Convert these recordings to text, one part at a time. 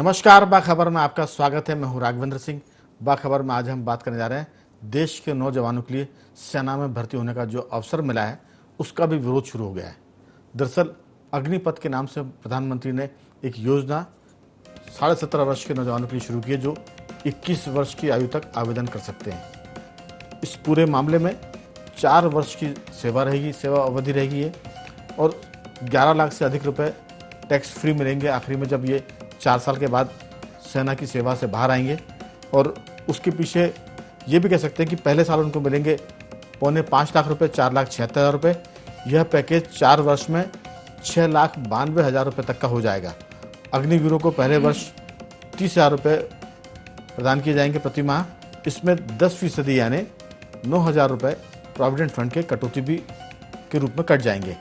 नमस्कार, बाखबर में आपका स्वागत है। मैं हूं राघवेंद्र सिंह। बाखबर में आज हम बात करने जा रहे हैं देश के नौजवानों के लिए सेना में भर्ती होने का जो अवसर मिला है उसका भी विरोध शुरू हो गया है। दरअसल अग्निपथ के नाम से प्रधानमंत्री ने एक योजना 17.5 वर्ष के नौजवानों के लिए शुरू की है, जो 21 वर्ष की आयु तक आवेदन कर सकते हैं। इस पूरे मामले में 4 वर्ष की सेवा अवधि रहेगी ये, और 11 लाख से अधिक रुपए टैक्स फ्री मिलेंगे आखिरी में, जब ये 4 साल के बाद सेना की सेवा से बाहर आएंगे। और उसके पीछे ये भी कह सकते हैं कि पहले साल उनको मिलेंगे 4.25 लाख रुपए, 4,76,000 रुपए। यह पैकेज 4 वर्ष में 6,92,000 रुपए तक का हो जाएगा। अग्निवीरों को पहले वर्ष 30,000 रुपए प्रदान किए जाएंगे प्रति माह। इसमें 10% यानी 9,000 रुपए प्रोविडेंट फंड के कटौती भी के रूप में कट जाएंगे।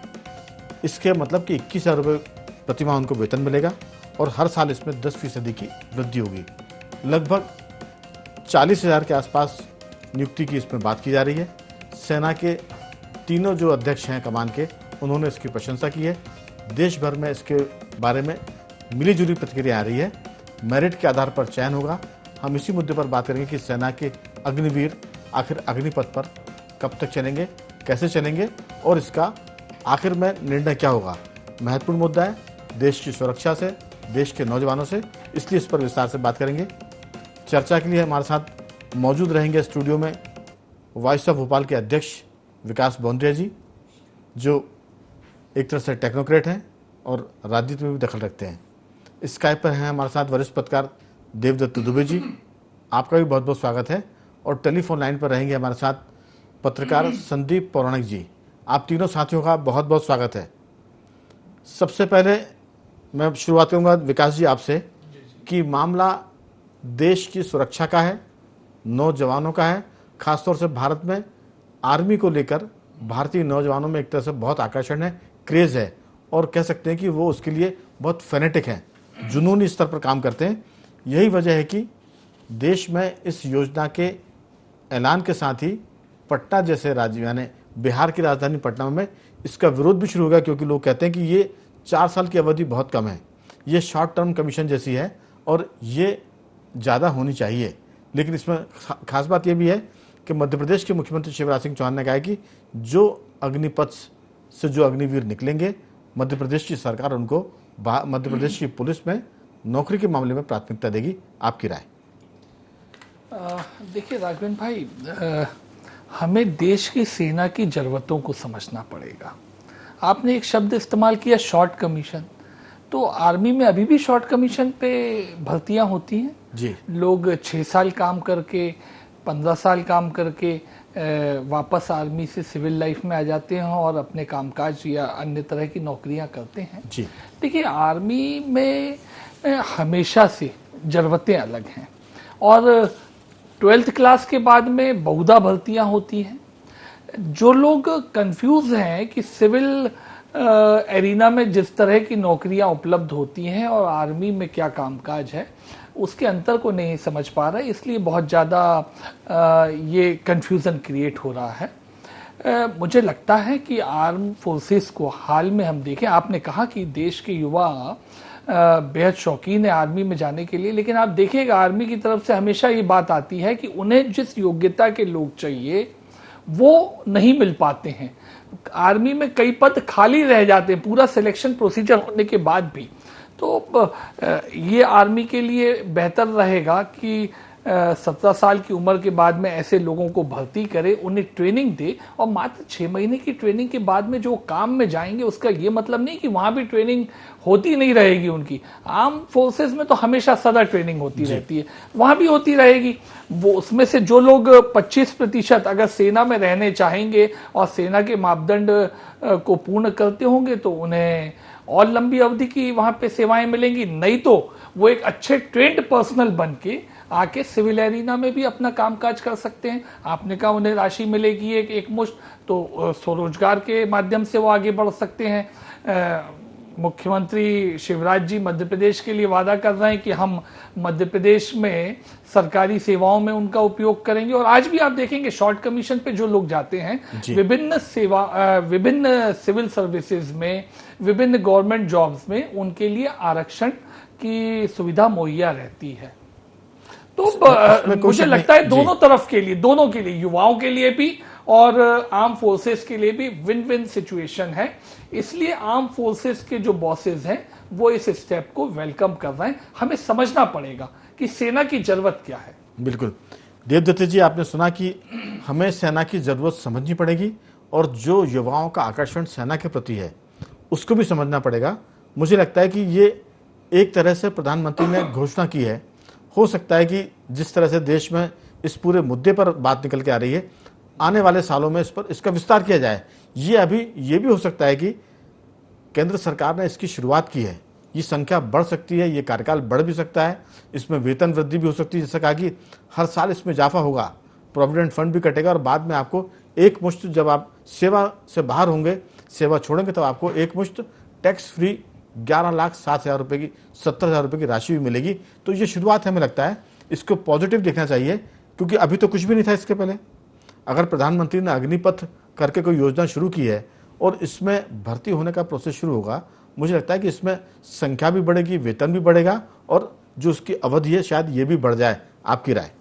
इसके मतलब कि 21,000 रुपये प्रति माह उनको वेतन मिलेगा, और हर साल इसमें 10% की वृद्धि होगी। लगभग 40,000 के आसपास नियुक्ति की इसमें बात की जा रही है। सेना के तीनों जो अध्यक्ष हैं कमान के, उन्होंने इसकी प्रशंसा की है। देश भर में इसके बारे में मिलीजुली प्रतिक्रिया आ रही है। मेरिट के आधार पर चयन होगा। हम इसी मुद्दे पर बात करेंगे कि सेना के अग्निवीर आखिर अग्निपथ पर कब तक चलेंगे, कैसे चलेंगे, और इसका आखिर में निर्णय क्या होगा। महत्वपूर्ण मुद्दा है, देश की सुरक्षा से, देश के नौजवानों से, इसलिए इस पर विस्तार से बात करेंगे। चर्चा के लिए हमारे साथ मौजूद रहेंगे स्टूडियो में वॉइस ऑफ भोपाल के अध्यक्ष विकास बौंद्रिया जी, जो एक तरह से टेक्नोक्रेट हैं और राजनीति में भी दखल रखते हैं। स्काइप पर हैं हमारे साथ वरिष्ठ पत्रकार देवदत्त दुबे जी, आपका भी बहुत बहुत स्वागत है। और टेलीफोन लाइन पर रहेंगे हमारे साथ पत्रकार संदीप पौराणिक जी। आप तीनों साथियों का बहुत बहुत स्वागत है। सबसे पहले मैं शुरुआत करूंगा विकास जी आपसे कि मामला देश की सुरक्षा का है, नौजवानों का है। खासतौर से भारत में आर्मी को लेकर भारतीय नौजवानों में एक तरह से बहुत आकर्षण है, क्रेज है, और कह सकते हैं कि वो उसके लिए बहुत फेनेटिक हैं, जुनूनी स्तर पर काम करते हैं। यही वजह है कि देश में इस योजना के ऐलान के साथ ही पटना जैसे राज्य यानी बिहार की राजधानी पटना में इसका विरोध भी शुरू हो गया, क्योंकि लोग कहते हैं कि ये 4 साल की अवधि बहुत कम है, ये शॉर्ट टर्म कमीशन जैसी है और ये ज़्यादा होनी चाहिए। लेकिन इसमें खास बात यह भी है कि मध्य प्रदेश के मुख्यमंत्री शिवराज सिंह चौहान ने कहा है कि जो अग्निपथ से जो अग्निवीर निकलेंगे, मध्य प्रदेश की सरकार उनको मध्य प्रदेश की पुलिस में नौकरी के मामले में प्राथमिकता देगी। आपकी राय? देखिए राघवेंद्र भाई, हमें देश की सेना की ज़रूरतों को समझना पड़ेगा। आपने एक शब्द इस्तेमाल किया, शॉर्ट कमीशन। तो आर्मी में अभी भी शॉर्ट कमीशन पे भर्तियां होती हैं जी। लोग 6 साल काम करके, 15 साल काम करके वापस आर्मी से सिविल लाइफ में आ जाते हैं और अपने कामकाज या अन्य तरह की नौकरियां करते हैं जी। देखिए, आर्मी में हमेशा से ज़रूरतें अलग हैं, और 12th क्लास के बाद में बहुधा भर्तियां होती हैं। जो लोग कंफ्यूज हैं कि सिविल एरिना में जिस तरह की नौकरियां उपलब्ध होती हैं और आर्मी में क्या कामकाज है, उसके अंतर को नहीं समझ पा रहे, इसलिए बहुत ज़्यादा ये कंफ्यूजन क्रिएट हो रहा है। मुझे लगता है कि आर्म फोर्सेस को हाल में हम देखें, आपने कहा कि देश के युवा बेहद शौकीन है आर्मी में जाने के लिए, लेकिन आप देखिएगा आर्मी की तरफ से हमेशा ये बात आती है कि उन्हें जिस योग्यता के लोग चाहिए वो नहीं मिल पाते हैं। आर्मी में कई पद खाली रह जाते हैं पूरा सिलेक्शन प्रोसीजर होने के बाद भी। तो ये आर्मी के लिए बेहतर रहेगा कि 17 साल की उम्र के बाद में ऐसे लोगों को भर्ती करे, उन्हें ट्रेनिंग दे, और मात्र 6 महीने की ट्रेनिंग के बाद में जो काम में जाएंगे उसका ये मतलब नहीं कि वहां भी ट्रेनिंग होती नहीं रहेगी उनकी। आर्म फोर्सेस में तो हमेशा सदा ट्रेनिंग होती रहती है, वहां भी होती रहेगी। वो उसमें से जो लोग 25% अगर सेना में रहने चाहेंगे और सेना के मापदंड को पूर्ण करते होंगे तो उन्हें और लंबी अवधि की वहां पे सेवाएं मिलेंगी। नहीं तो वो एक अच्छे ट्रेंड पर्सनल बन के आके सिविल एरिना में भी अपना कामकाज कर सकते हैं। आपने कहा उन्हें राशि मिलेगी एक मुश्त, तो स्वरोजगार के माध्यम से वो आगे बढ़ सकते हैं। मुख्यमंत्री शिवराज जी मध्य प्रदेश के लिए वादा कर रहे हैं कि हम मध्य प्रदेश में सरकारी सेवाओं में उनका उपयोग करेंगे। और आज भी आप देखेंगे शॉर्ट कमीशन पे जो लोग जाते हैं विभिन्न सिविल सर्विसेज में, विभिन्न गवर्नमेंट जॉब्स में, उनके लिए आरक्षण की सुविधा मुहैया रहती है। तो मुझे लगता है दोनों तरफ के लिए, दोनों के लिए, युवाओं के लिए भी और आर्म फोर्सेस के लिए भी विन विन सिचुएशन है। इसलिए आर्म फोर्सेस के जो बॉसेस हैं वो इस स्टेप को वेलकम कर रहे हैं। हमें समझना पड़ेगा कि सेना की जरूरत क्या है। बिल्कुल देवदत्त जी, आपने सुना कि हमें सेना की जरूरत समझनी पड़ेगी और जो युवाओं का आकर्षण सेना के प्रति है उसको भी समझना पड़ेगा। मुझे लगता है कि ये एक तरह से प्रधानमंत्री ने घोषणा की है। हो सकता है कि जिस तरह से देश में इस पूरे मुद्दे पर बात निकल के आ रही है, आने वाले सालों में इस पर इसका विस्तार किया जाए। ये भी हो सकता है कि केंद्र सरकार ने इसकी शुरुआत की है, ये संख्या बढ़ सकती है, ये कार्यकाल बढ़ भी सकता है, इसमें वेतन वृद्धि भी हो सकती है। जैसा कहा कि हर साल इसमें इजाफा होगा, प्रोविडेंट फंड भी कटेगा और बाद में आपको एक मुश्त, जब आप सेवा से बाहर होंगे, सेवा छोड़ेंगे, तब आपको एक मुश्त टैक्स फ्री 11,07,000 रुपये की, 70,000 रुपये की राशि भी मिलेगी। तो ये शुरुआत हमें लगता है, इसको पॉजिटिव देखना चाहिए, क्योंकि अभी तो कुछ भी नहीं था इसके पहले। अगर प्रधानमंत्री ने अग्निपथ करके कोई योजना शुरू की है और इसमें भर्ती होने का प्रोसेस शुरू होगा, मुझे लगता है कि इसमें संख्या भी बढ़ेगी, वेतन भी बढ़ेगा और जो उसकी अवधि है शायद ये भी बढ़ जाए। आपकी राय?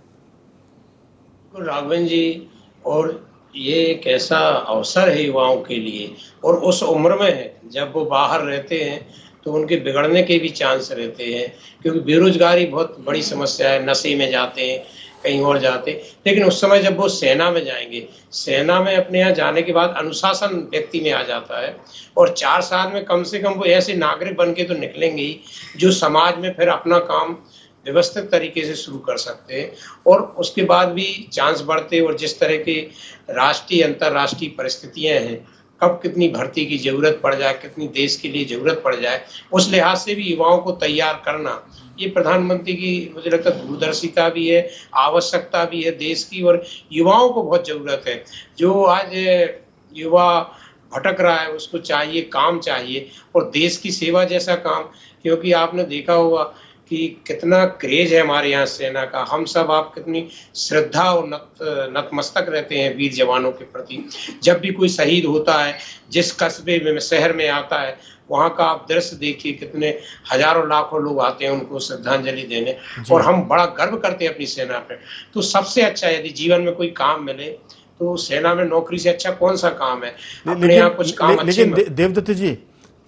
राघवन जी, और ये एक ऐसा अवसर है युवाओं के लिए, और उस उम्र में है जब वो बाहर रहते हैं तो उनके बिगड़ने के भी चांस रहते हैं, क्योंकि बेरोजगारी बहुत बड़ी समस्या है, नशे में जाते हैं, कहीं और जाते। लेकिन उस समय जब वो सेना में जाएंगे, सेना में अपने यहाँ जाने के बाद अनुशासन व्यक्ति में आ जाता है, और 4 साल में कम से कम वो ऐसे नागरिक बन के तो निकलेंगे ही जो समाज में फिर अपना काम व्यवस्थित तरीके से शुरू कर सकते हैं। और उसके बाद भी चांस बढ़ते, और जिस तरह के राष्ट्रीय अंतर्राष्ट्रीय परिस्थितियां हैं, कब कितनी भर्ती की जरूरत पड़ जाए, कितनी देश के लिए जरूरत पड़ जाए, उस लिहाज से भी युवाओं को तैयार करना, ये प्रधानमंत्री की मुझे लगता है दूरदर्शिता भी है, आवश्यकता भी है देश की, और युवाओं को बहुत जरूरत है। जो आज युवा भटक रहा है उसको चाहिए, काम चाहिए, और देश की सेवा जैसा काम। क्योंकि आपने देखा होगा कि कितना क्रेज है हमारे यहाँ सेना का, हम सब आप कितनी श्रद्धा और नतमस्तक रहते हैं वीर जवानों के प्रति। जब भी कोई शहीद होता है, जिस कस्बे में, शहर में आता है, वहाँ का आप दृश्य देखिए, कितने हजारों लाखों लोग आते हैं उनको श्रद्धांजलि देने, और हम बड़ा गर्व करते हैं अपनी सेना पे। तो सबसे अच्छा यदि जीवन में कोई काम मिले तो सेना में नौकरी से अच्छा कौन सा काम है। अपने यहाँ कुछ काम अच्छे। लेकिन देवदत्त जी,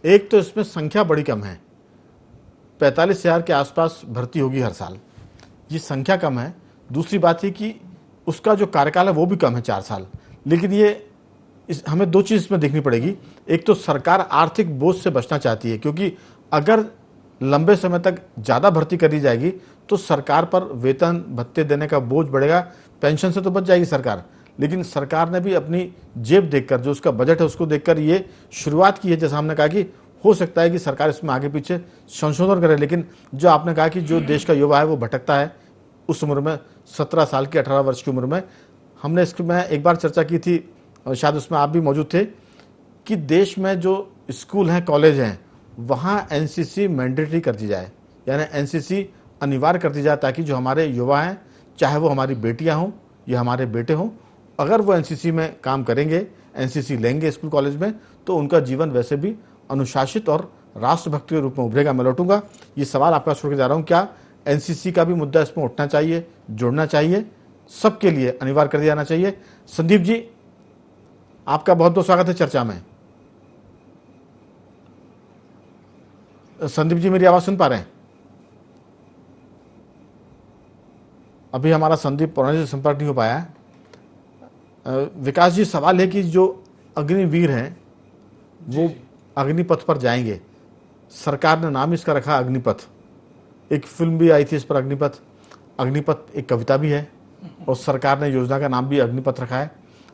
एक तो इसमें संख्या बड़ी कम है, 45,000 के आसपास भर्ती होगी हर साल, ये संख्या कम है। दूसरी बात है कि उसका जो कार्यकाल है वो भी कम है, 4 साल। लेकिन ये हमें 2 चीज़ इसमें देखनी पड़ेगी। एक तो सरकार आर्थिक बोझ से बचना चाहती है, क्योंकि अगर लंबे समय तक ज़्यादा भर्ती करी जाएगी तो सरकार पर वेतन भत्ते देने का बोझ बढ़ेगा। पेंशन से तो बच जाएगी सरकार, लेकिन सरकार ने भी अपनी जेब देखकर, जो उसका बजट है उसको देखकर ये शुरुआत की है। जैसा हमने कहा कि हो सकता है कि सरकार इसमें आगे पीछे संशोधन करे, लेकिन जो आपने कहा कि जो देश का युवा है वो भटकता है उस उम्र में, 17 साल की, 18 वर्ष की उम्र में। हमने इसकी मैं एक बार चर्चा की थी, और शायद उसमें आप भी मौजूद थे, कि देश में जो स्कूल हैं, कॉलेज हैं, वहाँ एनसीसी मैंडेटरी कर दी जाए, यानी एनसीसी अनिवार्य कर दी जाए, ताकि जो हमारे युवा हैं, चाहे वो हमारी बेटियां हों या हमारे बेटे हों, अगर वो एनसीसी में काम करेंगे, एनसीसी लेंगे स्कूल कॉलेज में, तो उनका जीवन वैसे भी अनुशासित और राष्ट्रभक्ति के रूप में उभरेगा। मैं लौटूंगा, ये सवाल आपका छोड़ के जा रहा हूँ, क्या एनसीसी का भी मुद्दा इसमें उठना चाहिए, जुड़ना चाहिए, सबके लिए अनिवार्य कर दिया जाना चाहिए? संदीप जी, आपका बहुत बहुत स्वागत है चर्चा में। संदीप जी, मेरी आवाज सुन पा रहे हैं? अभी हमारा संदीप पुराने से संपर्क नहीं हो पाया है। विकास जी, सवाल है कि जो अग्निवीर हैं वो अग्निपथ पर जाएंगे। सरकार ने नाम इसका रखा अग्निपथ, एक फिल्म भी आई थी इस पर, अग्निपथ। अग्निपथ एक कविता भी है, और सरकार ने योजना का नाम भी अग्निपथ रखा है।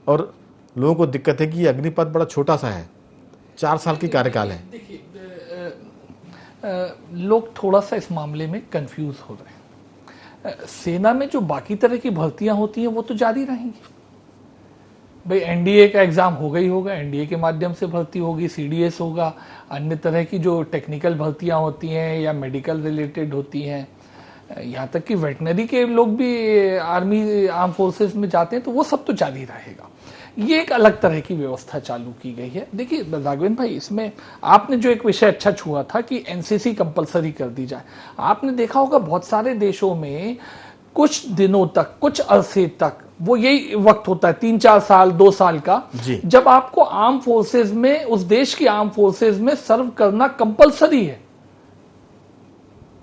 और लोगों को दिक्कत है कि ये अग्निपथ बड़ा छोटा सा है, 4 साल की कार्यकाल है। देखिए, लोग थोड़ा सा इस मामले में कंफ्यूज हो रहे हैं। सेना में जो बाकी तरह की भर्तियां होती हैं वो तो जारी रहेंगी। भाई एनडीए का एग्जाम होगा ही होगा, एनडीए के माध्यम से भर्ती होगी, सीडीएस होगा, अन्य तरह की जो टेक्निकल भर्तियां होती हैं या मेडिकल रिलेटेड होती हैं, यहाँ तक कि वेटनरी के लोग भी आर्मी, आर्म फोर्सेस में जाते हैं, तो वो सब तो जारी रहेगा। ये एक अलग तरह की व्यवस्था चालू की गई है। देखिए राघवेंद्र भाई, इसमें आपने जो एक विषय अच्छा छुआ था कि एनसीसी कंपलसरी कर दी जाए। आपने देखा होगा बहुत सारे देशों में कुछ दिनों तक, कुछ अरसे तक, वो यही वक्त होता है 3-4 साल 2 साल का, जब आपको आर्म फोर्सेस में, उस देश की आर्म फोर्सेस में सर्व करना कंपलसरी है।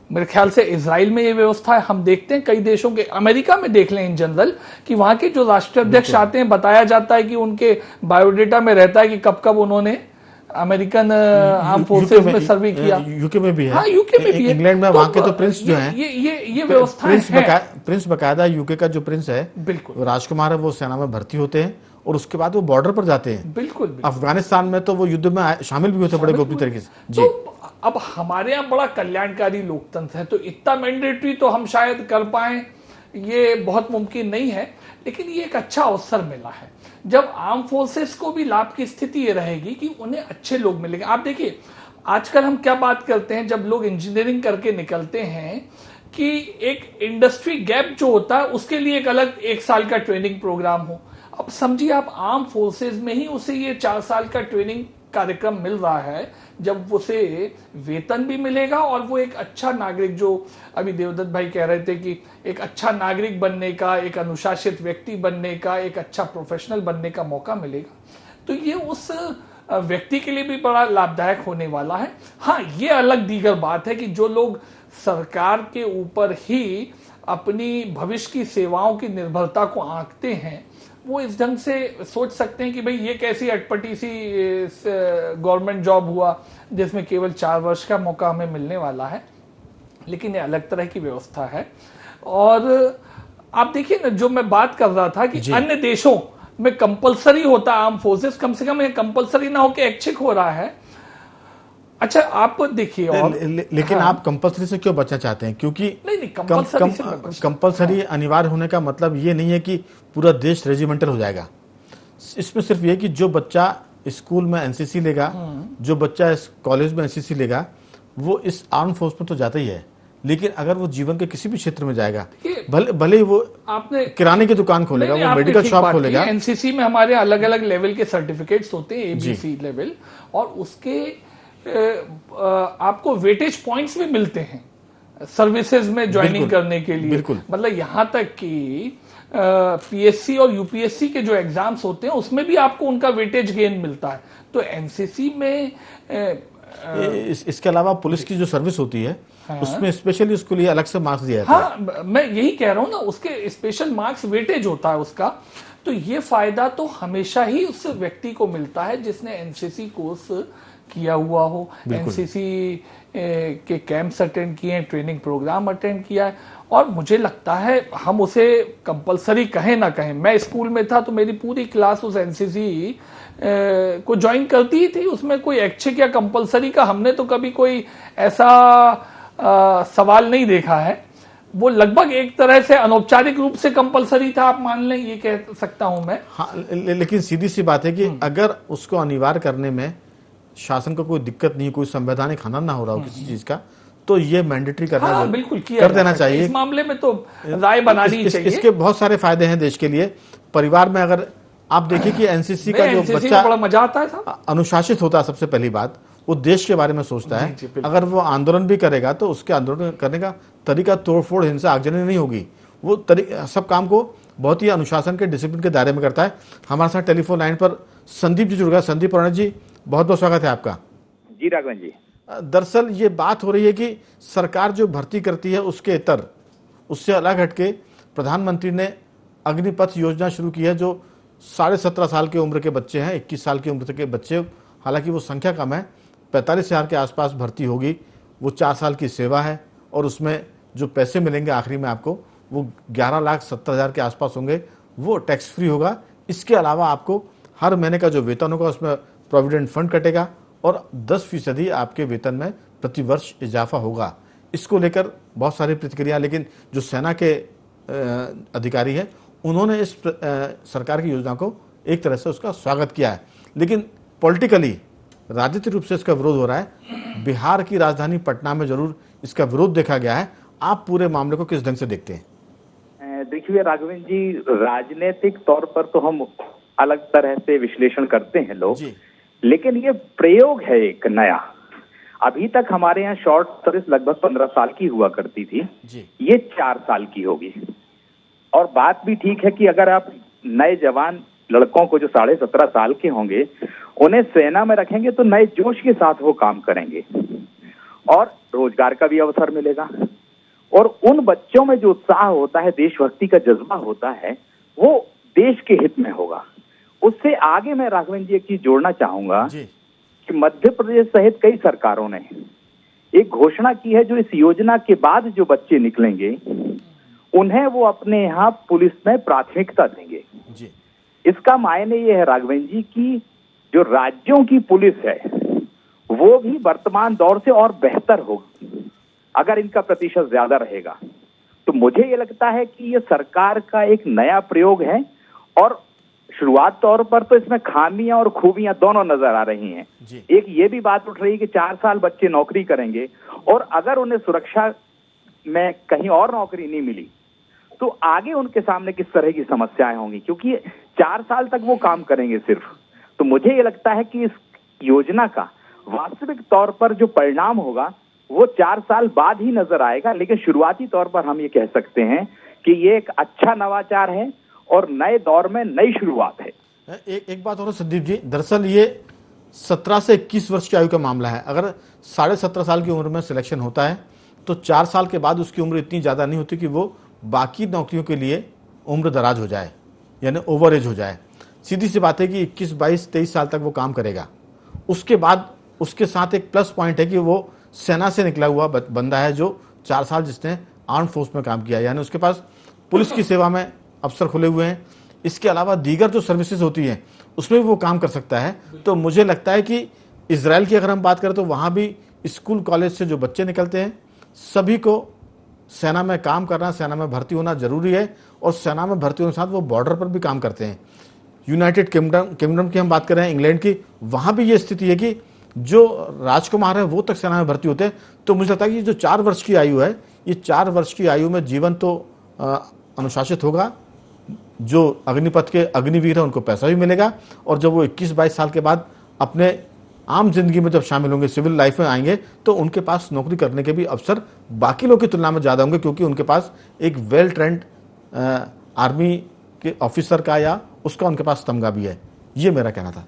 मेरे ख्याल से इजराइल में ये व्यवस्था है। हम देखते हैं कई देशों के, अमेरिका में देख लें इन जनरल, कि वहां के जो राष्ट्राध्यक्ष आते हैं, बताया जाता है कि उनके बायोडेटा में रहता है कि कब कब उन्होंने अमेरिकन आर्म फोर्सेस में सर्व किया। यूके में भी है। हाँ, यूके में भी है। इंग्लैंड में वहां के तो प्रिंस जो है, ये व्यवस्था है। प्रिंस बकायदा यूके का जो प्रिंस है, बिल्कुल राजकुमार है, वो सेना में भर्ती होते हैं और उसके बाद वो बॉर्डर पर जाते हैं। बिल्कुल। अफगानिस्तान में तो वो युद्ध में शामिल भी होते बड़े गोपनीय तरीके से। जी। तो अब हमारे यहाँ बड़ा कल्याणकारी लोकतंत्र है, तो इतना मैंडेटरी तो हम शायद कर पाए, ये बहुत मुमकिन नहीं है, लेकिन ये एक अच्छा अवसर मिला है जब आर्म फोर्सेस को भी लाभ की स्थिति ये रहेगी कि उन्हें अच्छे लोग मिलेंगे। आप देखिए आजकल हम क्या बात करते हैं, जब लोग इंजीनियरिंग करके निकलते हैं, कि एक इंडस्ट्री गैप जो होता है उसके लिए एक अलग 1 साल का ट्रेनिंग प्रोग्राम हो। अब समझिए आप आर्म फोर्सेस में ही उसे ये 4 साल का ट्रेनिंग कार्यक्रम मिल रहा है, जब उसे वेतन भी मिलेगा और वो एक अच्छा नागरिक, जो अभी देवदत्त भाई कह रहे थे कि एक अच्छा नागरिक बनने का, एक अनुशासित व्यक्ति बनने का, एक अच्छा प्रोफेशनल बनने का मौका मिलेगा। तो ये उस व्यक्ति के लिए भी बड़ा लाभदायक होने वाला है। हाँ, ये अलग दीगर बात है कि जो लोग सरकार के ऊपर ही अपनी भविष्य की सेवाओं की निर्भरता को आंकते हैं, वो इस ढंग से सोच सकते हैं कि भाई ये कैसी अटपटी सी गवर्नमेंट जॉब हुआ जिसमें केवल 4 वर्ष का मौका हमें मिलने वाला है। लेकिन ये अलग तरह की व्यवस्था है। और आप देखिए ना, जो मैं बात कर रहा था कि अन्य देशों में कंपलसरी होता आर्म फोर्सेस, कम से कम ये कंपलसरी ना होकर ऐच्छिक हो रहा है। अच्छा आप देखिए, और लेकिन हाँ, आप कंपलसरी से क्यों बचना चाहते हैं? क्योंकि कंपलसरी अनिवार्य होने का मतलब ये नहीं है कि पूरा देश रेजिमेंटल हो जाएगा। इसमें सिर्फ ये कि जो बच्चा स्कूल में एनसीसी लेगा, जो बच्चा इस कॉलेज में एनसीसी लेगा, वो इस आर्म फोर्स में तो जाता ही है, लेकिन अगर वो जीवन के किसी भी क्षेत्र में जाएगा, भले ही वो आपने किराने की दुकान खोलेगा, वो मेडिकल शॉप खोलेगा। एनसीसी में हमारे अलग अलग लेवल के सर्टिफिकेट्स होते हैं, एबीसी लेवल, और उसके आपको वेटेज पॉइंट्स भी मिलते हैं सर्विसेज में ज्वाइनिंग करने के लिए। मतलब यहां तक कि पीएससी और यूपीएससी के जो एग्जाम्स होते हैं उसमें भी आपको उनका वेटेज गेन मिलता है। तो एनसीसी में इसके अलावा पुलिस की जो सर्विस होती है, हाँ, उसमें स्पेशली उसके लिए अलग से मार्क्स दिया जाता है। हाँ, मैं यही कह रहा हूं ना, उसके स्पेशल मार्क्स वेटेज होता है उसका। तो ये फायदा तो हमेशा ही उस व्यक्ति को मिलता है जिसने एनसीसी कोर्स किया हुआ हो, एनसीसी के कैंप्स अटेंड किए हैं, ट्रेनिंग प्रोग्राम अटेंड किया है। और मुझे लगता है हम उसे कंपलसरी कहें ना कहें, मैं स्कूल में था तो मेरी पूरी क्लास उस एनसीसी को ज्वाइन करती ही थी, उसमें कोई ऐच्छिक या कंपलसरी का हमने तो कभी कोई ऐसा सवाल नहीं देखा है। वो लगभग एक तरह से अनौपचारिक रूप से कंपलसरी था, आप मान लें, ये कह सकता हूं मैं। हाँ, लेकिन सीधी सी बात है कि अगर उसको अनिवार्य करने में शासन को कोई दिक्कत नहीं, कोई संवैधानिक हनन ना हो रहा हो किसी चीज का, तो ये मैंडेटरी करना बिल्कुल कर देना चाहिए। इस मामले में तो राय बनानी चाहिए। इसके बहुत सारे फायदे हैं देश के लिए। परिवार में अगर आप देखिए कि एनसीसी का जो बच्चा बड़ा मजा आता है, अनुशासित होता है, सबसे पहली बात वो देश के बारे में सोचता है। अगर वो आंदोलन भी करेगा तो उसके आंदोलन करने का तरीका तोड़फोड़, हिंसा, आगजनी नहीं होगी। वो सब काम को बहुत ही अनुशासन के, डिसिप्लिन के दायरे में करता है। हमारे साथ टेलीफोन लाइन पर संदीप जी जुड़ गए। संदीप प्रणय जी, बहुत बहुत स्वागत है आपका। जी राघवन जी। दरअसल ये बात हो रही है कि सरकार जो भर्ती करती है उसके इतर, उससे अलग हटके प्रधानमंत्री ने अग्निपथ योजना शुरू की है, जो 17.5 साल की उम्र के बच्चे हैं, 21 साल की उम्र के बच्चे, हालांकि वो संख्या कम है, 45,000 के आसपास भर्ती होगी। वो 4 साल की सेवा है और उसमें जो पैसे मिलेंगे आखिरी में आपको, वो 11,70,000 के आसपास होंगे। वो टैक्स फ्री होगा। इसके अलावा आपको हर महीने का जो वेतन होगा उसमें प्रोविडेंट फंड कटेगा और 10% आपके वेतन में प्रति वर्ष इजाफा होगा। इसको लेकर बहुत सारी प्रतिक्रिया, लेकिन जो सेना के अधिकारी हैं उन्होंने इस सरकार की योजना को एक तरह से उसका स्वागत किया है, लेकिन पॉलिटिकली, राजनीतिक रूप से इसका विरोध हो रहा है। बिहार की राजधानी पटना में जरूर इसका विरोध देखा गया है। आप पूरे मामले को किस ढंग से देखते हैं? देखिए राघवन जी, राजनीतिक तौर पर तो हम अलग तरह से विश्लेषण करते हैं लोग, लेकिन ये प्रयोग है एक नया। अभी तक हमारे यहाँ शॉर्ट सर्विस लगभग 15 साल की हुआ करती थी, ये 4 साल की होगी। और बात भी ठीक है कि अगर आप नए जवान लड़कों को जो 17.5 साल के होंगे उन्हें सेना में रखेंगे तो नए जोश के साथ वो काम करेंगे और रोजगार का भी अवसर मिलेगा। और उन बच्चों में जो उत्साह होता है, देशभक्ति का जज्बा होता है, वो देश के हित में होगा। उससे आगे मैं राघवेंद्र जी एक चीज जोड़ना चाहूंगा कि मध्य प्रदेश सहित कई सरकारों ने एक घोषणा की है, जो इस योजना के बाद जो बच्चे निकलेंगे उन्हें वो अपने यहाँ पुलिस में प्राथमिकता देंगे। इसका मायने ये है राघवेंद्र जी की जो राज्यों की पुलिस है वो भी वर्तमान दौर से और बेहतर होगी अगर इनका प्रतिशत ज्यादा रहेगा। तो मुझे ये लगता है कि ये सरकार का एक नया प्रयोग है और शुरुआत तौर पर तो इसमें खामियां और खूबियां दोनों नजर आ रही हैं। एक ये भी बात उठ रही है कि 4 साल बच्चे नौकरी करेंगे और अगर उन्हें सुरक्षा में कहीं और नौकरी नहीं मिली तो आगे उनके सामने किस तरह की समस्याएं होंगी, क्योंकि 4 साल तक वो काम करेंगे सिर्फ। तो मुझे ये लगता है कि इस योजना का वास्तविक तौर पर जो परिणाम होगा वो 4 साल बाद ही नजर आएगा, लेकिन शुरुआती तौर पर हम ये कह सकते हैं कि ये एक अच्छा नवाचार है और नए दौर में नई शुरुआत है। एक बात और संदीप जी, दरअसल ये 17 से 21 वर्ष की आयु का मामला है। अगर 17.5 साल की उम्र में सिलेक्शन होता है तो 4 साल के बाद उसकी उम्र इतनी ज़्यादा नहीं होती कि वो बाकी नौकरियों के लिए उम्र दराज हो जाए, यानी ओवर एज हो जाए। सीधी सी बात है कि 21, 22, 23 साल तक वो काम करेगा। उसके बाद उसके साथ एक प्लस पॉइंट है कि वो सेना से निकला हुआ बंदा है जो 4 साल जिसने आर्म फोर्स में काम किया, यानी उसके पास पुलिस की सेवा में अवसर खुले हुए हैं। इसके अलावा दीगर जो सर्विसेज होती हैं उसमें भी वो काम कर सकता है। तो मुझे लगता है कि इजराइल की अगर हम बात करें तो वहाँ भी स्कूल कॉलेज से जो बच्चे निकलते हैं सभी को सेना में काम करना, सेना में भर्ती होना जरूरी है। और सेना में भर्ती होने के साथ वो बॉर्डर पर भी काम करते हैं। यूनाइटेड किंगडम की हम बात कर रहे हैं, इंग्लैंड की, वहाँ भी ये स्थिति है कि जो राजकुमार है वो तक सेना में भर्ती होते हैं। तो मुझे लगता है कि जो 4 वर्ष की आयु है, ये 4 वर्ष की आयु में जीवन तो अनुशासित होगा। जो अग्निपथ के अग्निवीर है उनको पैसा भी मिलेगा और जब वो 21-22 साल के बाद अपने आम जिंदगी में जब शामिल होंगे, सिविल लाइफ में आएंगे, तो उनके पास नौकरी करने के भी अवसर बाकी लोगों की तुलना में ज़्यादा होंगे, क्योंकि उनके पास एक वेल ट्रेंड आर्मी के ऑफिसर का या उसका उनके पास तमगा भी है। ये मेरा कहना था।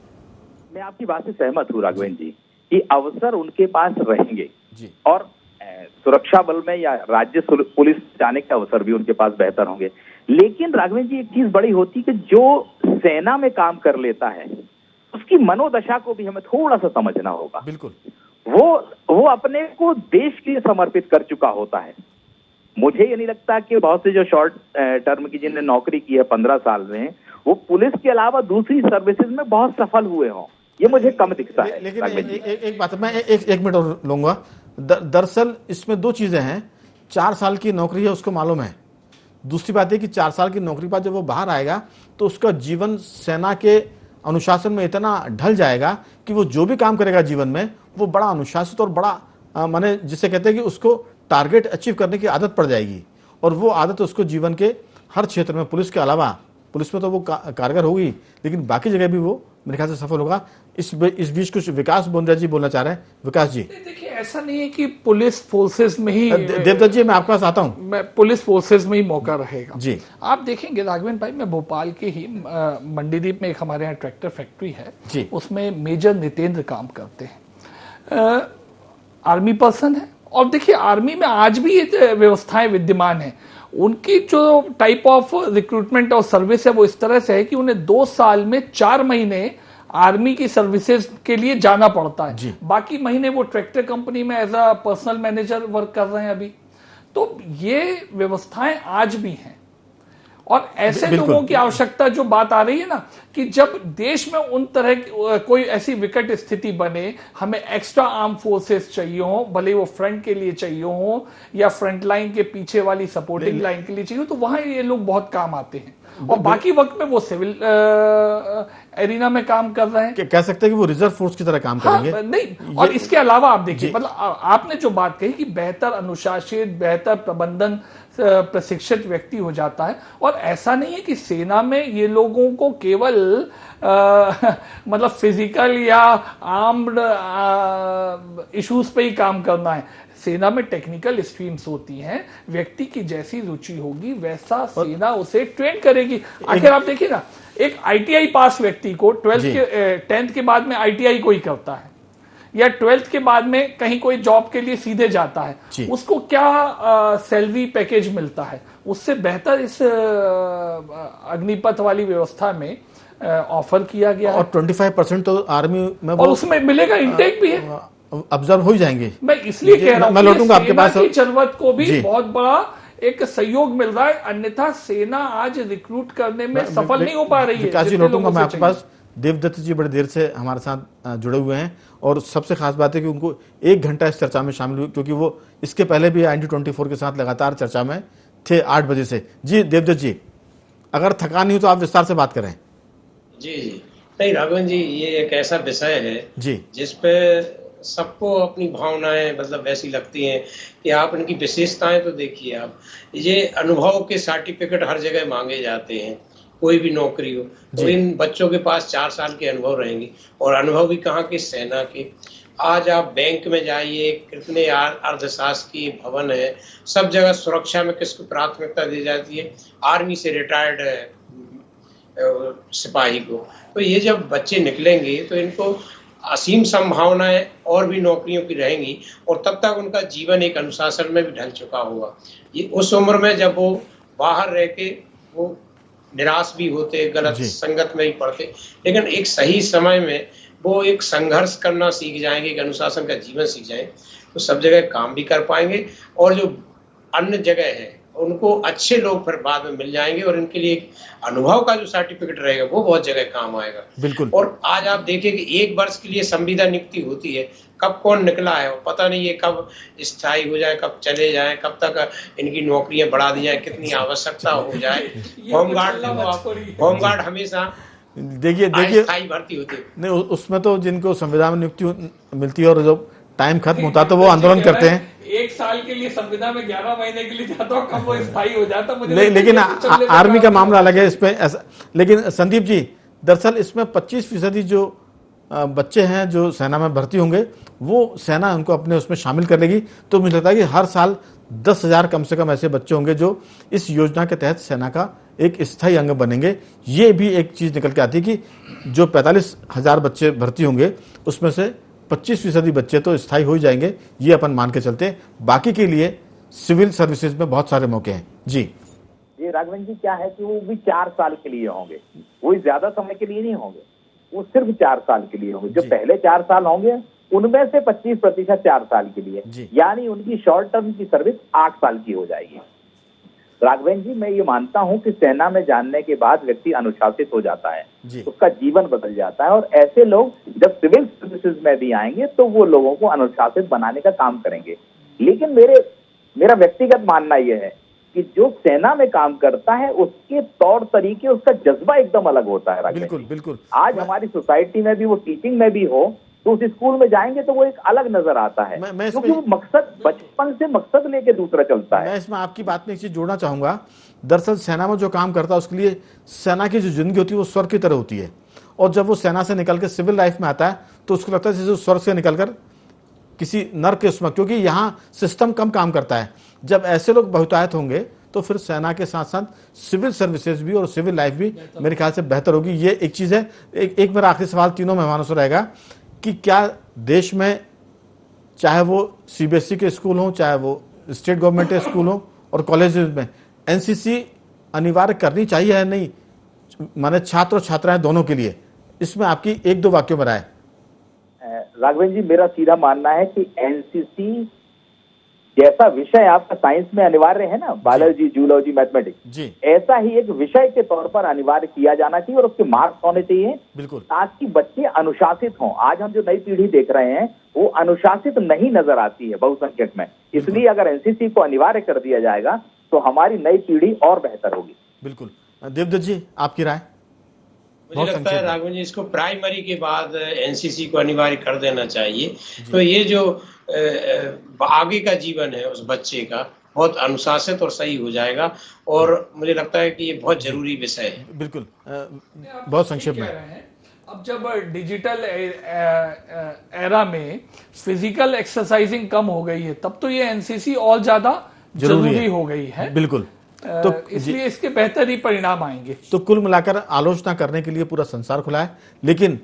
मैं आपकी बात से सहमत हूँ राघवेंद्र जी कि अवसर उनके पास रहेंगे और सुरक्षा बल में या राज्य पुलिस जाने के अवसर भी उनके पास बेहतर होंगे। लेकिन राघवेंद्र जी एक चीज बड़ी होती कि जो सेना में काम कर लेता है उसकी मनोदशा को भी हमें थोड़ा सा समझना होगा। बिल्कुल, वो अपने को देश के लिए समर्पित कर चुका होता है। मुझे ये नहीं लगता कि बहुत से जो शॉर्ट टर्म की जिन्हें नौकरी की है 15 साल में, वो पुलिस के अलावा दूसरी सर्विसेज में बहुत सफल हुए हों। ये मुझे कम दिखता है। लेकिन एक बात मैं एक मिनट और लूंगा। दरअसल इसमें 2 चीजें हैं। 4 साल की नौकरी है उसको मालूम है। दूसरी बात है कि 4 साल की नौकरी बाद जब वो बाहर आएगा तो उसका जीवन सेना के अनुशासन में इतना ढल जाएगा कि वो जो भी काम करेगा जीवन में वो बड़ा अनुशासित और बड़ा माने जिसे कहते हैं कि उसको टारगेट अचीव करने की आदत पड़ जाएगी। और वो आदत उसको जीवन के हर क्षेत्र में, पुलिस के अलावा, पुलिस में तो वो कारगर होगी लेकिन बाकी जगह भी वो मेरे ख्याल से सफल होगा। इस बीच कुछ विकास बोंद्रा जी बोलना चाह रहे हैं। विकास जी, देखिए ऐसा नहीं है कि पुलिस फोर्सेस में ही, देवदत्त जी मैं आपके पास आता हूँ, मैं पुलिस फोर्सेस में ही मौका रहेगा जी। आप देखेंगे राघवेंद्र भाई, मैं भोपाल के ही मंडीदीप में एक हमारे यहाँ ट्रैक्टर फैक्ट्री है जी, उसमें मेजर नितेंद्र काम करते हैं, आर्मी पर्सन है। और देखिए आर्मी में आज भी ये व्यवस्थाएं विद्यमान है। उनकी जो टाइप ऑफ रिक्रूटमेंट और सर्विस है वो इस तरह से है कि उन्हें 2 साल में 4 महीने आर्मी की सर्विसेज के लिए जाना पड़ता है, बाकी महीने वो ट्रैक्टर कंपनी में as a personal manager work कर रहे हैं अभी। तो ये व्यवस्थाएं आज भी हैं और ऐसे लोगों की आवश्यकता जो बात आ रही है ना कि जब देश में उन तरह की कोई ऐसी विकट स्थिति बने, हमें एक्स्ट्रा आर्म फोर्सेस चाहिए हो, भले वो फ्रंट के लिए चाहिए हो या फ्रंट लाइन के पीछे वाली सपोर्टिंग लाइन के लिए चाहिए हो, तो वहां ये लोग बहुत काम आते हैं। और बाकी वक्त में वो सिविल एरिना में काम कर रहे हैं। कह सकते हैं कि वो रिजर्व फोर्स की तरह काम करेंगे। नहीं, और इसके अलावा आप देखिए, मतलब आपने जो बात कही कि बेहतर अनुशासित, बेहतर प्रबंधन प्रशिक्षित व्यक्ति हो जाता है, और ऐसा नहीं है कि सेना में ये लोगों को केवल मतलब फिजिकल या आर्म्ड इश्यूज पे ही काम करना है। सेना में टेक्निकल स्ट्रीम्स होती हैं, व्यक्ति की जैसी रुचि होगी वैसा सेना उसे ट्रेन करेगी। आखिर आप देखिए ना, एक आईटीआई पास व्यक्ति को 10th के बाद में आईटीआई कोई करता है, या 12th के बाद में कहीं कोई जॉब के लिए सीधे जाता है, उसको क्या सैलरी पैकेज मिलता है? उससे बेहतर इस अग्निपथ वाली व्यवस्था में ऑफर किया गया और 25% तो आर्मी में, और उसमें मिलेगा, इंटेक भी है, ऑब्जर्व हो जाएंगे। मैं इसलिए कह रहा हूं, मैं लौटूंगा आपके पास। जरूरत को भी बहुत बड़ा एक सहयोग मिल रहा है, अन्यथा सेना आज रिक्रूट करने में सफल नहीं हो पा रही है। विकास जी, लौटूंगा मैं आपके पास। देवदत्त जी बड़ी देर से हमारे साथ जुड़े हुए हैं, और सबसे खास बात है कि उनको 1 घंटा इस चर्चा में शामिल हुए, क्योंकि वो इसके पहले भी IND24 के साथ लगातार चर्चा में थे 8 बजे से। जी देवदत्त जी, अगर थकान नहीं हो तो आप विस्तार से बात करें। जी नहीं राघवन जी, ये एक ऐसा विषय है जी जिसपे सबको अपनी भावनाएं मतलब वैसी लगती हैं कि आप इनकी विशेषताएं तो देखिए। आप ये अनुभव के सर्टिफिकेट हर जगह मांगे जाते हैं, कोई भी नौकरी हो, तो इन बच्चों के पास 4 साल के अनुभव रहेंगे, और अनुभव भी कहाँ के, सेना के। आज आप बैंक में जाइए, कितने अर्धशासकीय भवन है, सब जगह सुरक्षा में किसको प्राथमिकता दी जाती है? आर्मी से रिटायर्ड सिपाही को। तो ये जब बच्चे निकलेंगे तो इनको असीम संभावनाएं और भी नौकरियों की रहेंगी, और तब तक उनका जीवन एक अनुशासन में भी ढल चुका होगा। ये उस उम्र में जब वो बाहर रह के वो निराश भी होते, गलत संगत में ही पड़ते, लेकिन एक सही समय में वो एक संघर्ष करना सीख जाएंगे, एक अनुशासन का जीवन सीख जाएंगे, तो सब जगह काम भी कर पाएंगे, और जो अन्य जगह है उनको अच्छे लोग फिर बाद में मिल जाएंगे, और इनके लिए अनुभव का जो सर्टिफिकेट रहेगा वो बहुत जगह काम आएगा। बिल्कुल। और आज आप देखिए कि 1 वर्ष के लिए संविदा नियुक्ति होती है, कब कौन निकला है पता नहीं है, कब स्थायी हो जाए, कब चले जाए, कब तक इनकी नौकरियां बढ़ा दी जाए, कितनी आवश्यकता हो जाए। होमगार्ड हमेशा देखिए स्थायी भर्ती होती है, नहीं उसमें तो जिनको संविदा में नियुक्ति मिलती है और जब टाइम खत्म होता है तो वो आंदोलन करते हैं। 1 साल के लिए संविदा में 11 महीने के लिए जाता हूँ, कब वो स्थायी हो जाता मुझे लेकिन आर्मी का मामला अलग है इसमें ऐसा। लेकिन संदीप जी, दरअसल इसमें 25% जो बच्चे हैं जो सेना में भर्ती होंगे, वो सेना उनको अपने उसमें शामिल कर लेगी। तो मुझे लगता है कि हर साल 10,000 कम से कम ऐसे बच्चे होंगे जो इस योजना के तहत सेना का एक स्थायी अंग बनेंगे। ये भी एक चीज निकल के आती है कि जो 45,000 बच्चे भर्ती होंगे उसमें से 25% बच्चे तो स्थायी हो ही जाएंगे, ये अपन मान के चलते। बाकी के लिए सिविल सर्विसेज में बहुत सारे मौके हैं। जी राघवन जी, क्या है कि वो भी 4 साल के लिए होंगे, वो ज्यादा समय के लिए नहीं होंगे, वो सिर्फ 4 साल के लिए होंगे। जो पहले 4 साल होंगे उनमें से 25% 4 साल के लिए, यानी उनकी शॉर्ट टर्म की सर्विस 8 साल की हो जाएगी। राघवेंद्र जी, मैं ये मानता हूं कि सेना में जानने के बाद व्यक्ति अनुशासित हो जाता है, उसका जीवन बदल जाता है, और ऐसे लोग जब सिविल सर्विसेज में भी आएंगे तो वो लोगों को अनुशासित बनाने का काम करेंगे। लेकिन मेरा व्यक्तिगत मानना यह है कि जो सेना में काम करता है उसके तौर तरीके, उसका जज्बा एकदम अलग होता है। बिल्कुल बिल्कुल। आज हमारी सोसाइटी में भी, वो टीचिंग में भी हो, तो उस स्कूल में जाएंगे तो वो एक अलग नजर आता है, क्योंकि वो मकसद बचपन से मकसद लेके दूसरा चलता है। मैं इसमें आपकी बात में एक चीज जोड़ना चाहूंगा। दरअसल सेना में जो काम करता है उसके लिए सेना की जो जिंदगी होती है वो स्वर्ग की तरह होती है, और जब वो सेना से निकल के सिविल लाइफ में आता है तो उसको लगता है जैसे स्वर्ग से निकलकर किसी नर्क के उसमें, क्योंकि यहाँ सिस्टम कम काम करता है। जब ऐसे लोग बहुतायत होंगे तो फिर सेना के साथ साथ सिविल सर्विसेज भी और सिविल लाइफ भी मेरे ख्याल से बेहतर होगी। ये एक चीज है। एक मेरा आखिरी सवाल तीनों मेहमानों से रहेगा कि क्या देश में, चाहे वो CBSE के स्कूल हों, चाहे वो स्टेट गवर्नमेंट के स्कूल हों और कॉलेजेस में, NCC अनिवार्य करनी चाहिए है नहीं, माने छात्र और छात्राएं दोनों के लिए? इसमें आपकी 1-2 वाक्यों में राय। राघवेंद्र जी, मेरा सीधा मानना है कि NCC जैसा विषय आपका साइंस में अनिवार्य है ना, बायोलॉजी, जूलॉजी, मैथमेटिक्स, ऐसा ही एक विषय के तौर पर अनिवार्य किया जाना चाहिए, और उसके मार्क्स होने चाहिए, बिल्कुल, ताकि बच्चे अनुशासित हों। आज हम जो नई पीढ़ी देख रहे हैं वो अनुशासित नहीं नजर आती है बहुसंख्यक में, इसलिए अगर NCC को अनिवार्य कर दिया जाएगा तो हमारी नई पीढ़ी और बेहतर होगी। बिल्कुल। देवदत्त जी, आपकी राय? मुझे लगता है राघवन जी, इसको प्राइमरी के बाद एनसीसी को अनिवार्य कर देना चाहिए। तो ये जो आगे का जीवन है उस बच्चे का बहुत अनुशासित और सही हो जाएगा, और मुझे लगता है कि ये बहुत जरूरी विषय है। बिल्कुल, बहुत संक्षेप में। अब जब डिजिटल एरा में फिजिकल एक्सरसाइजिंग कम हो गई है, तब तो ये एनसीसी और ज्यादा जरूरी हो गई है। बिल्कुल, तो इसलिए इसके बेहतर ही परिणाम आएंगे। तो कुल मिलाकर आलोचना करने के लिए पूरा संसार खुला है, लेकिन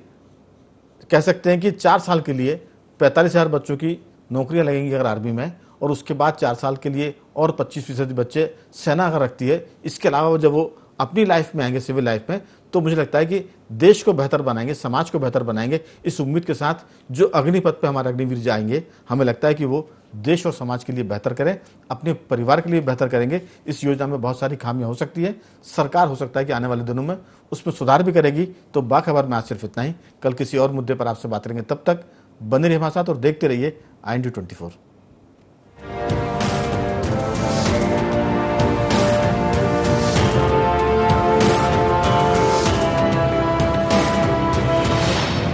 कह सकते हैं कि 4 साल के लिए 45,000 बच्चों की नौकरियां लगेंगी अगर आर्मी में, और उसके बाद 4 साल के लिए और 25% बच्चे सेना अगर रखती है। इसके अलावा जब वो अपनी लाइफ में आएंगे, सिविल लाइफ में, तो मुझे लगता है कि देश को बेहतर बनाएंगे, समाज को बेहतर बनाएंगे। इस उम्मीद के साथ जो अग्निपथ पे हमारे अग्निवीर जाएंगे, हमें लगता है कि वो देश और समाज के लिए बेहतर करें, अपने परिवार के लिए बेहतर करेंगे। इस योजना में बहुत सारी खामियां हो सकती है, सरकार हो सकता है कि आने वाले दिनों में उसमें सुधार भी करेगी। तो बाखबर में आज सिर्फ इतना ही। कल किसी और मुद्दे पर आपसे बात करेंगे, तब तक बने रहिए हमारे साथ और देखते रहिए IND24।